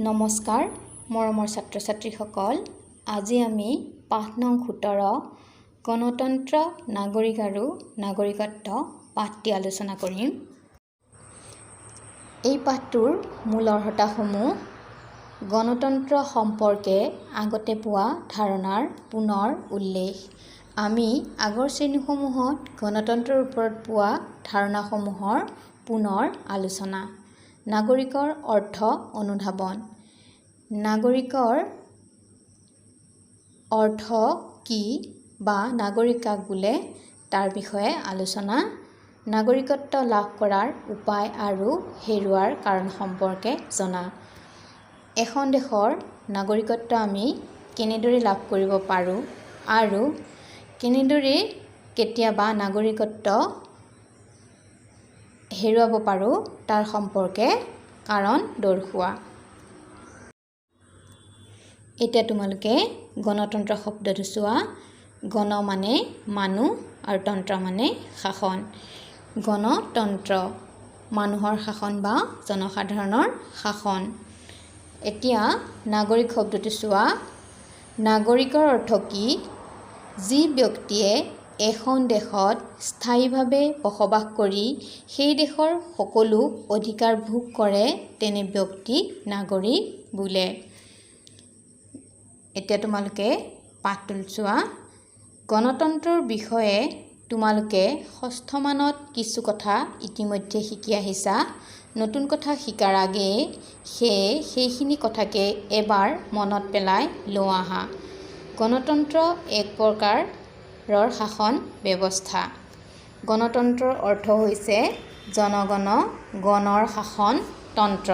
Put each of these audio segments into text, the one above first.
নমস্কাৰ মৰমৰ ছাত্ৰ ছাত্ৰীসকল, আজি আমি পাঠ নং 17 গণতন্ত্ৰ নাগৰিক আৰু নাগৰিকত্ব পাঠটি আলোচনা কৰিম। এই পাঠটোৰ মূল অৰ্হতাসমূহ গণতন্ত্ৰ সম্পৰ্কে আগতে পোৱা ধাৰণাৰ পুনৰ উল্লেখ। আমি আগৰ শ্ৰেণীসমূহত গণতন্ত্ৰৰ ওপৰত পোৱা ধাৰণাসমূহৰ পুনৰ আলোচনা। নাগৰিকৰ অৰ্থ অনুধাৱন। নাগৰিকৰ অৰ্থ কি বা নাগৰিক কাক বোলে তাৰ বিষয়ে আলোচনা। নাগৰিকত্ব লাভ কৰাৰ উপায় আৰু হেৰুৱাৰ কাৰণ সম্পৰ্কে জনা। এখন দেশৰ নাগৰিকত্ব আমি কেনেদৰে লাভ কৰিব পাৰোঁ আৰু কেনেদৰে কেতিয়াবা নাগৰিকত্ব হেৰুৱাব পাৰোঁ তাৰ সম্পৰ্কে কাৰণ দৰ্শোৱা। এতিয়া তোমালোকে গণতন্ত্ৰ শব্দটো চোৱা। গণ মানে মানুহ আৰু তন্ত্ৰ মানে শাসন। গণতন্ত্ৰ মানুহৰ শাসন বা জনসাধাৰণৰ শাসন। এতিয়া নাগৰিক শব্দটো চোৱা। নাগৰিকৰ অৰ্থ কি? যি ব্যক্তিয়ে এখন দেশত স্থায়ীভাৱে বসবাস কৰি সেই দেশৰ সকলো অধিকাৰ ভোগ কৰে তেনে ব্যক্তিক নাগৰিক বোলে। এতিয়া তোমালোকে পাঠটো চোৱা। গণতন্ত্ৰৰ বিষয়ে তোমালোকে ষষ্ঠ মানত কিছু কথা ইতিমধ্যে শিকি আহিছা। নতুন কথা শিকাৰ আগেয়ে সেইখিনি কথাকে এবাৰ মনত পেলাই লওঁ আহা। গণতন্ত্ৰ এক প্ৰকাৰৰ শাসন ব্যৱস্থা। গণতন্ত্ৰৰ অৰ্থ হৈছে জনগণ গণৰ শাসন তন্ত্ৰ।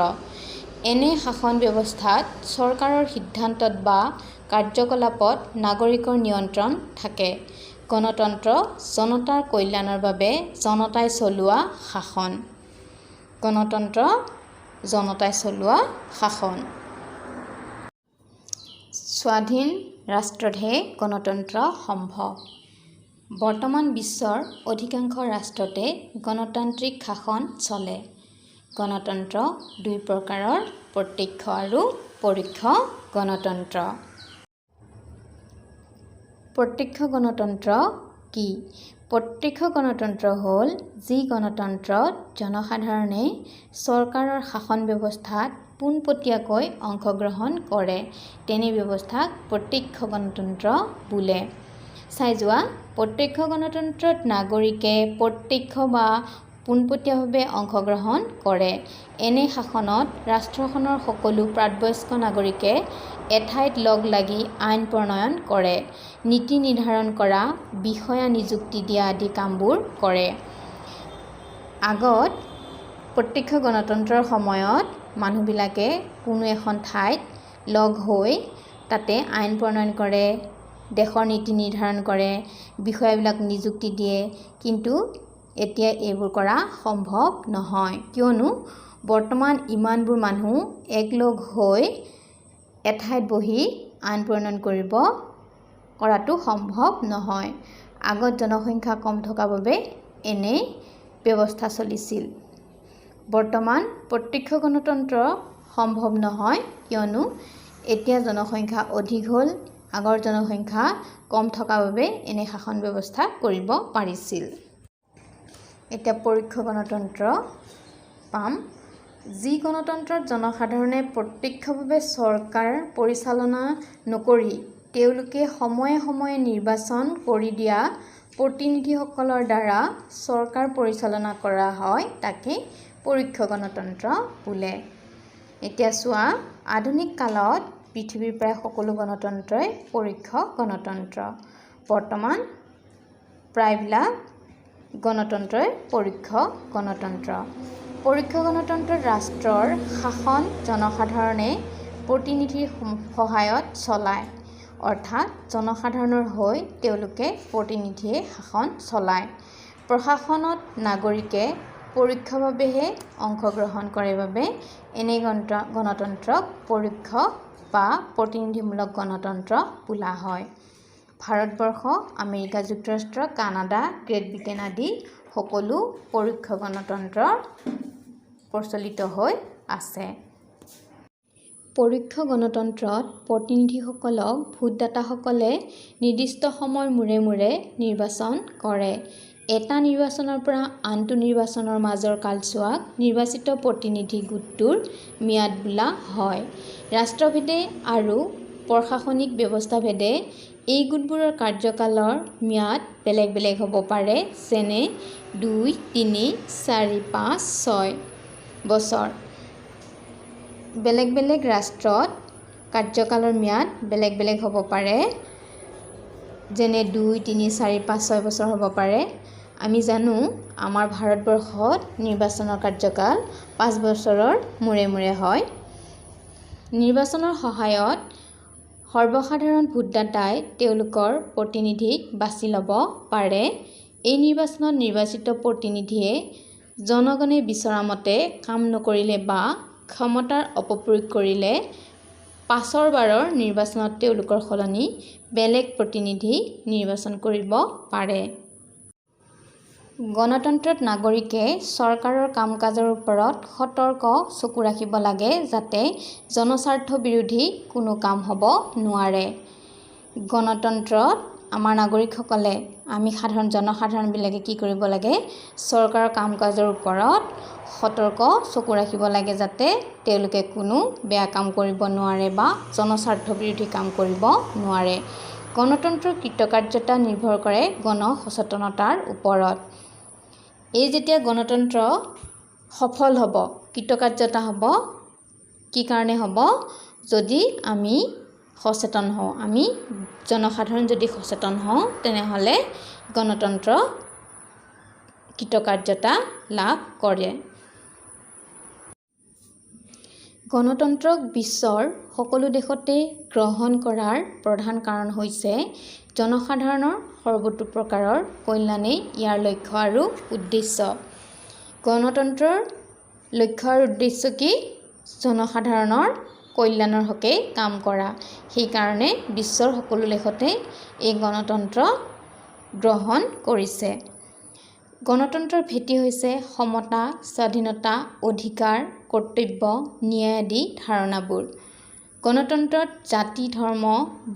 এনে শাসন ব্যৱস্থাত চৰকাৰৰ সিদ্ধান্তত বা কাৰ্যকলাপত নাগৰিকৰ নিয়ন্ত্ৰণ থাকে। গণতন্ত্ৰ জনতাৰ কল্যাণৰ বাবে জনতাই চলোৱা শাসন। গণতন্ত্ৰ জনতাই চলোৱা শাসন। স্বাধীন ৰাষ্ট্ৰতহে গণতন্ত্ৰ সম্ভৱ। বৰ্তমান বিশ্বৰ অধিকাংশ ৰাষ্ট্ৰতে গণতান্ত্ৰিক শাসন চলে। গণতন্ত্ৰ দুই প্ৰকাৰৰ, প্ৰত্যক্ষ আৰু পৰোক্ষ গণতন্ত্ৰ। প্ৰত্যক্ষ গণতন্ত্ৰ কি? প্ৰত্যক্ষ গণতন্ত্ৰ হ'ল যি গণতন্ত্ৰত জনসাধাৰণে চৰকাৰৰ শাসন ব্যৱস্থাত পোনপটীয়াকৈ অংশগ্ৰহণ কৰে তেনে ব্যৱস্থাক প্ৰত্যক্ষ গণতন্ত্ৰ বোলে। চাই যোৱা। প্ৰত্যক্ষ গণতন্ত্ৰত নাগৰিকে প্ৰত্যক্ষ বা পোনপটীয়াভাৱে অংশগ্ৰহণ কৰে। এনে শাসনত ৰাষ্ট্ৰখনৰ সকলো প্ৰাপ্তবয়স্ক নাগৰিকে এঠাইত লগ লাগি আইন প্ৰণয়ন কৰে, নীতি নিৰ্ধাৰণ কৰা, বিষয়া নিযুক্তি দিয়া আদি কামবোৰ কৰে। আগত প্ৰত্যক্ষ গণতন্ত্ৰৰ সময়ত মানুহবিলাকে কোনো এখন ঠাইত লগ হৈ তাতে আইন প্ৰণয়ন কৰে, দেশৰ নীতি নিৰ্ধাৰণ কৰে, বিষয়াবিলাক নিযুক্তি দিয়ে। কিন্তু এতিয়া এইবোৰ কৰা সম্ভৱ নহয়, কিয়নো বৰ্তমান ইমানবোৰ মানুহ একলগ হৈ এঠাইত বহি আইন প্ৰণয়ন কৰাটো সম্ভৱ নহয়। আগত জনসংখ্যা কম থকাৰ বাবে এনে ব্যৱস্থা চলিছিল। বৰ্তমান প্ৰত্যক্ষ গণতন্ত্ৰ সম্ভৱ নহয়, কিয়নো এতিয়া জনসংখ্যা অধিক হ'ল। আগৰ জনসংখ্যা কম থকাৰ বাবে এনে শাসন ব্যৱস্থা কৰিব পাৰিছিল। এতিয়া পৰোক্ষ গণতন্ত্ৰ পাম। যি গণতন্ত্ৰত জনসাধাৰণে প্ৰত্যক্ষভাৱে চৰকাৰ পৰিচালনা নকৰি তেওঁলোকে সময়ে সময়ে নিৰ্বাচন কৰি দিয়া প্ৰতিনিধিসকলৰ দ্বাৰা চৰকাৰ পৰিচালনা কৰা হয় তাকে পৰোক্ষ গণতন্ত্ৰ বোলে। এতিয়া চোৱা। আধুনিক কালত পৃথিৱীৰ প্ৰায় সকলো গণতন্ত্ৰই পৰোক্ষ গণতন্ত্ৰ। বৰ্তমান প্ৰায়বিলাক গণতন্ত্ৰই পৰোক্ষ গণতন্ত্ৰ। পৰোক্ষ গণতন্ত্ৰত ৰাষ্ট্ৰৰ শাসন জনসাধাৰণে প্ৰতিনিধিৰ সহায়ত চলায়, অৰ্থাৎ জনসাধাৰণৰ হৈ তেওঁলোকে প্ৰতিনিধিয়ে শাসন চলায়। প্ৰশাসনত নাগৰিকে পৰোক্ষভাৱেহে অংশগ্ৰহণ কৰে বাবে এনে গণতন্ত্ৰক পৰোক্ষ বা প্ৰতিনিধিমূলক গণতন্ত্ৰ বোলা হয়। ভাৰতবৰ্ষ, আমেৰিকা যুক্তৰাষ্ট্ৰ, কানাডা, গ্ৰেট ব্ৰিটেইন আদি সকলো পৰোক্ষ গণতন্ত্ৰ প্ৰচলিত হৈ আছে। পৰোক্ষ গণতন্ত্ৰত প্ৰতিনিধিসকলক ভোটদাতাসকলে নিৰ্দিষ্ট সময়ৰ মূৰে মূৰে নিৰ্বাচন কৰে। এটা নিৰ্বাচনৰ পৰা আনটো নিৰ্বাচনৰ মাজৰ কালছোৱাক নিৰ্বাচিত প্ৰতিনিধি গোটটোৰ ম্যাদ বোলা হয়। ৰাষ্ট্ৰভেদে আৰু প্ৰশাসনিক ব্যৱস্থাভেদে এই গোটবোৰৰ কাৰ্যকালৰ ম্যাদ বেলেগ বেলেগ হ'ব পাৰে, যেনে 2, 3, 4, 5, 6 বছৰ। বেলেগ বেলেগ ৰাষ্ট্ৰত কাৰ্যকালৰ ম্যাদ বেলেগ বেলেগ হ'ব পাৰে, যেনে 2, 3, 4, 5, 6 বছৰ হ'ব পাৰে। আমি জানো আমাৰ ভাৰতবৰ্ষত নিৰ্বাচনৰ কাৰ্যকাল 5 বছৰৰ মূৰে মূৰে হয়। নিৰ্বাচনৰ সহায়ত সৰ্বসাধাৰণ ভোটদাতাই তেওঁলোকৰ প্ৰতিনিধিক বাছি ল'ব পাৰে। এই নিৰ্বাচনত নিৰ্বাচিত প্ৰতিনিধিয়ে জনগণে বিচৰা মতে কাম নকৰিলে বা ক্ষমতাৰ অপপ্ৰয়োগ কৰিলে পাছৰ বাৰৰ নিৰ্বাচনত তেওঁলোকৰ সলনি বেলেগ প্ৰতিনিধি নিৰ্বাচন কৰিব পাৰে। গণতন্ত্ৰত নাগৰিকে চৰকাৰৰ কাম কাজৰ ওপৰত সতৰ্ক চকু ৰাখিব লাগে, যাতে জনস্বাৰ্থ বিৰোধী কোনো কাম হ'ব নোৱাৰে। গণতন্ত্ৰত আমাৰ নাগৰিকসকলে, আমি জনসাধাৰণবিলাকে কি কৰিব লাগে? চৰকাৰৰ কাম কাজৰ ওপৰত সতৰ্ক চকু ৰাখিব লাগে, যাতে তেওঁলোকে কোনো বেয়া কাম কৰিব নোৱাৰে বা জনস্বাৰ্থ বিৰোধী কাম কৰিব নোৱাৰে। গণতন্ত্ৰৰ কৃতকাৰ্যতা নিৰ্ভৰ কৰে গণ সচেতনতাৰ ওপৰত। এই যেতিয়া গণতন্ত্ৰ সফল হ'ব, কৃতকাৰ্যতা হ'ব, কি কাৰণে হ'ব? যদি আমি সচেতন হওঁ, আমি জনসাধাৰণ যদি সচেতন হওঁ, তেনেহ'লে গণতন্ত্ৰ কৃতকাৰ্যতা লাভ কৰে। গণতন্ত্ৰক বিশ্বৰ সকলো দেশতে গ্ৰহণ কৰাৰ প্ৰধান কাৰণ হৈছে জনসাধাৰণৰ সৰ্বতোপ্ৰকাৰৰ কল্যাণেই ইয়াৰ লক্ষ্য আৰু উদ্দেশ্য। গণতন্ত্ৰৰ লক্ষ্য আৰু উদ্দেশ্য কি? জনসাধাৰণৰ কল্যাণৰ হকে কাম কৰা। সেইকাৰণে বিশ্বৰ সকলো দেশতে এই গণতন্ত্ৰ গ্ৰহণ কৰিছে। গণতন্ত্ৰৰ ভেটি হৈছে সমতা, স্বাধীনতা, অধিকাৰ, কৰ্তব্য, ন্যায় আদি ধাৰণাবোৰ। গণতন্ত্ৰত জাতি, ধৰ্ম,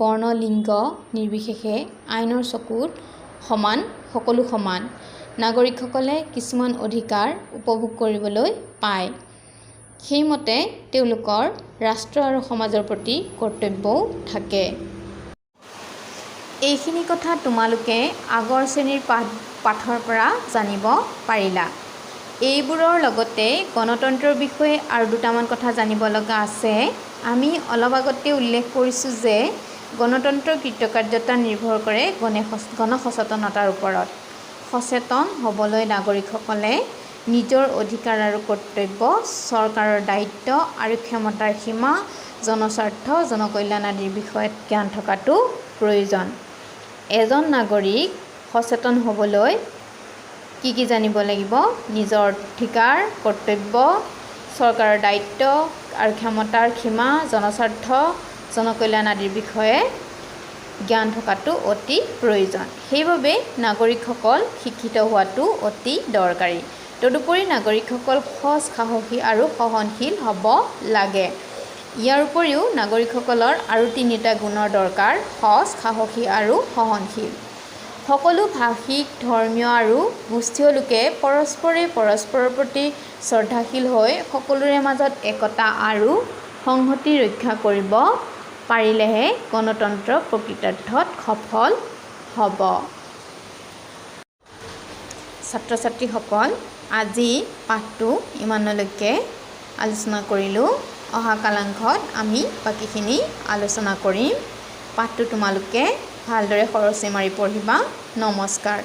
বৰ্ণ, লিংগ নিৰ্বিশেষে আইনৰ চকুত সকলো সমান। নাগৰিকসকলে কিছুমান অধিকাৰ উপভোগ কৰিবলৈ পায়। সেইমতে তেওঁলোকৰ ৰাষ্ট্ৰ আৰু সমাজৰ প্ৰতি কৰ্তব্যও থাকে। এইখিনি কথা তোমালোকে আগৰ শ্ৰেণীৰ পাঠৰ পৰা জানিব পাৰিলা। এইবোৰৰ লগতে গণতন্ত্ৰৰ বিষয়ে আৰু দুটামান কথা জানিব লগা আছে। আমি অলপ আগতে উল্লেখ কৰিছোঁ যে গণতন্ত্ৰৰ কৃতকাৰ্যতা নিৰ্ভৰ কৰে গণ সচেতনতাৰ ওপৰত। সচেতন হ'বলৈ নাগৰিকসকলে নিজৰ অধিকাৰ আৰু কৰ্তব্য, চৰকাৰৰ দায়িত্ব আৰু ক্ষমতাৰ সীমা, জনস্বাৰ্থ, জনকল্যাণ আদিৰ বিষয়ত জ্ঞান থকাটো প্ৰয়োজন। এজন নাগৰিক সচেতন হ'বলৈ কি জানিব লাগিব? নিজৰ অধিকাৰ, কৰ্তব্য, চৰকাৰৰ দায়িত্ব আৰু ক্ষমতাৰ সীমা, জনস্বাৰ্থ, জনকল্যাণ আদিৰ বিষয়ে জ্ঞান থকাটো অতি প্ৰয়োজন। সেইবাবে নাগৰিকসকল শিক্ষিত হোৱাটো অতি দৰকাৰী। তদুপৰি নাগৰিকসকল সৎ, সাহসী আৰু সহনশীল হ'ব লাগে। ইয়াৰ উপৰিও নাগৰিকসকলৰ আৰু 3টা গুণৰ দৰকাৰ: সৎ, সাহসী আৰু সহনশীল। সকলো ভাষিক, ধৰ্মীয় আৰু গোষ্ঠীয় লোকে পৰস্পৰে পৰস্পৰৰ প্ৰতি শ্ৰদ্ধাশীল হৈ সকলোৰে মাজত একতা আৰু সংহতি ৰক্ষা কৰিব পাৰিলেহে গণতন্ত্ৰ প্ৰকৃতাৰ্থত সফল হ'ব। ছাত্ৰ ছাত্ৰীসকল, আজি পাঠটো ইমানলৈকে আলোচনা কৰিলোঁ। অহা কালাংশত আমি বাকীখিনি আলোচনা কৰিম। পাঠটো তোমালোকে ভালদৰে খৰচি মাৰি পঢ়িবা। নমস্কাৰ।